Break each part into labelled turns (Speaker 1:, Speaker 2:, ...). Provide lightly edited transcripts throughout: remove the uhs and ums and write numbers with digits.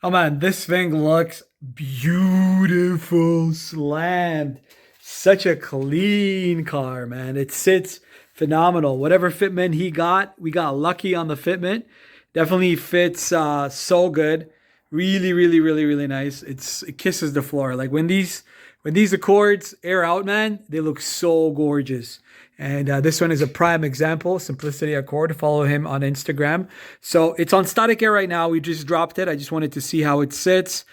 Speaker 1: Oh man, this thing looks beautiful, slammed. Such a clean car, man. It sits phenomenal. Whatever fitment he got, we got lucky on the fitment. Definitely fits so good. Really, really, really, really nice. It kisses the floor. Like when these Accords air out, man, they look so gorgeous. And this one is a prime example, Simplicity Accord. Follow him on Instagram. So it's on static air right now. We just dropped it. I just wanted to see how it sits.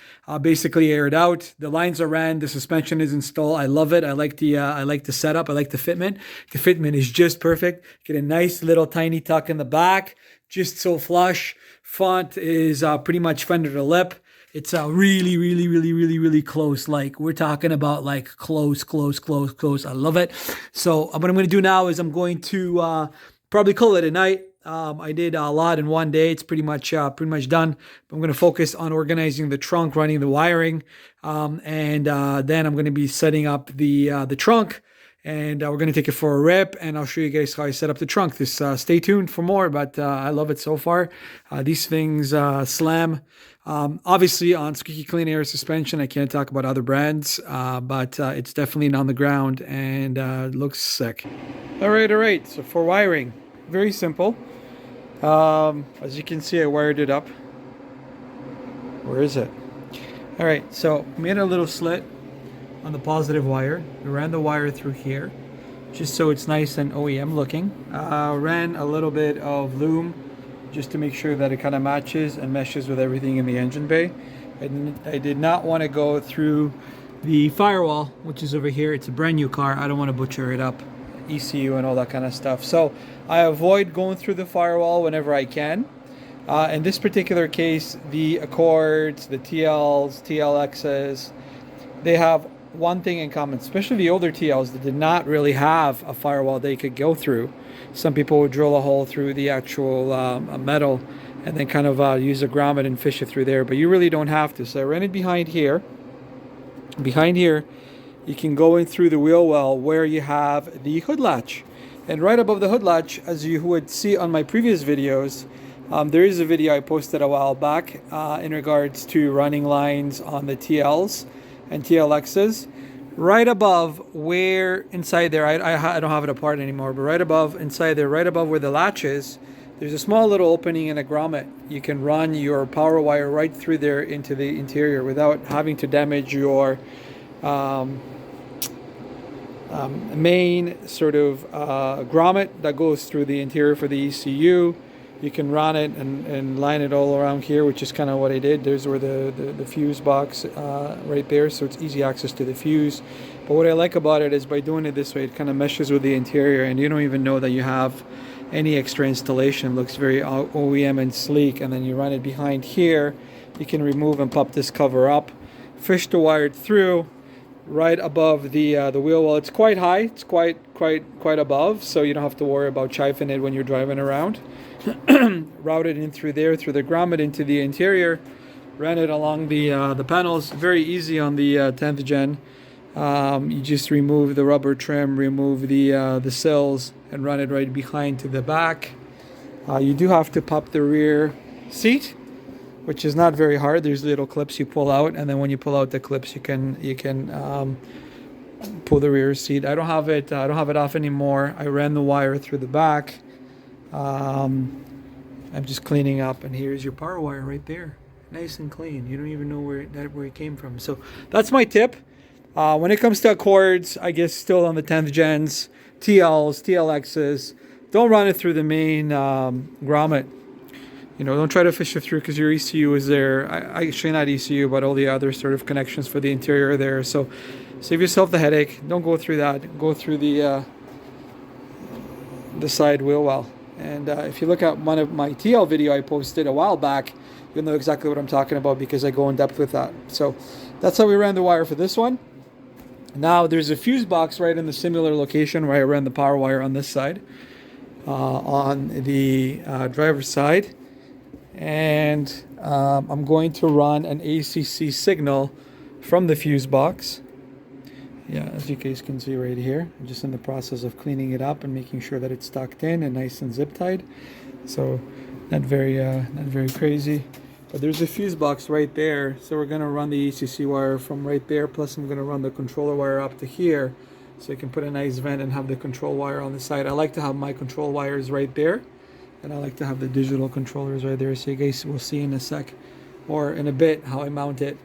Speaker 1: Basically aired out. The lines are ran. The suspension is installed. I love it. I like the setup. I like the fitment. The fitment is just perfect. Get a nice little tiny tuck in the back, just so flush. Font is pretty much fender to lip. It's really, really, really, really, really close. Like we're talking about like close, close, close, close. I love it. So what I'm going to do now is I'm going to probably call it a night. I did a lot in one day. It's pretty much done. I'm going to focus on organizing the trunk, running the wiring, and then I'm going to be setting up the trunk. And we're going to take it for a rip, and I'll show you guys how I set up the trunk. Just stay tuned for more, but I love it so far. These things slam. Obviously, on SqueakyClean Air suspension, I can't talk about other brands, but it's definitely on the ground and looks sick. All right, all right. So for wiring, very simple. As you can see, I wired it up. Where is it? All right, so made a little slit on the positive wire. We ran the wire through here just so it's nice and OEM looking. Ran a little bit of loom just to make sure that it kind of matches and meshes with everything in the engine bay. I did not want to go through the firewall, which is over here. It's a brand new car. I don't want to butcher it up, ECU and all that kind of stuff. So I avoid going through the firewall whenever I can. In this particular case, the Accords, the TLs, TLXs, they have one thing in common, especially the older TLs that did not really have a firewall they could go through. Some people would drill a hole through the actual metal and then kind of use a grommet and fish it through there, but you really don't have to. So I ran it behind here. Behind here, you can go in through the wheel well where you have the hood latch. And right above the hood latch, as you would see on my previous videos, there is a video I posted a while back in regards to running lines on the TLs and TLXs. Right above where inside there, I don't have it apart anymore, but right above inside there, right above where the latch is, there's a small little opening in a grommet. You can run your power wire right through there into the interior without having to damage your main sort of grommet that goes through the interior for the ECU. You can run it and line it all around here, which is kind of what I did. There's where the fuse box right there, so it's easy access to the fuse. But what I like about it is by doing it this way, it kind of meshes with the interior, and you don't even know that you have any extra installation. It looks very OEM and sleek. And then you run it behind here. You can remove and pop this cover up, fish the wire through right above the wheel well. It's quite high. It's quite above, so you don't have to worry about chafing it when you're driving around. Route it in through there, through the grommet into the interior. Ran it along the panels. Very easy on the 10th gen. You just remove the rubber trim, remove the sills, and run it right behind to the back. You do have to pop the rear seat, which is not very hard. There's little clips you pull out, and then when you pull out the clips, you can pull the rear seat. I don't have it off anymore. I ran the wire through the back. I'm just cleaning up, and here's your power wire right there, nice and clean. You don't even know where it came from. So that's my tip. When it comes to Accords, I guess still on the 10th gens, TLs, TLXs, don't run it through the main grommet. You know, don't try to fish it through because your ECU is there. Actually, not ECU, but all the other sort of connections for the interior are there. So save yourself the headache. Don't go through that. Go through the side wheel well. And if you look at one of my TL video I posted a while back, you'll know exactly what I'm talking about because I go in depth with that. So that's how we ran the wire for this one. Now there's a fuse box right in the similar location where I ran the power wire on this side, on the driver's side. And I'm going to run an ACC signal from the fuse box. Yeah, as you guys can see right here, I'm just in the process of cleaning it up and making sure that it's tucked in and nice and zip tied. So not very crazy. But there's a fuse box right there, so we're gonna run the ECC wire from right there, plus I'm gonna run the controller wire up to here, so you can put a nice vent and have the control wire on the side. I like to have my control wires right there, and I like to have the digital controllers right there, so you guys will see in a sec, or in a bit, how I mount it.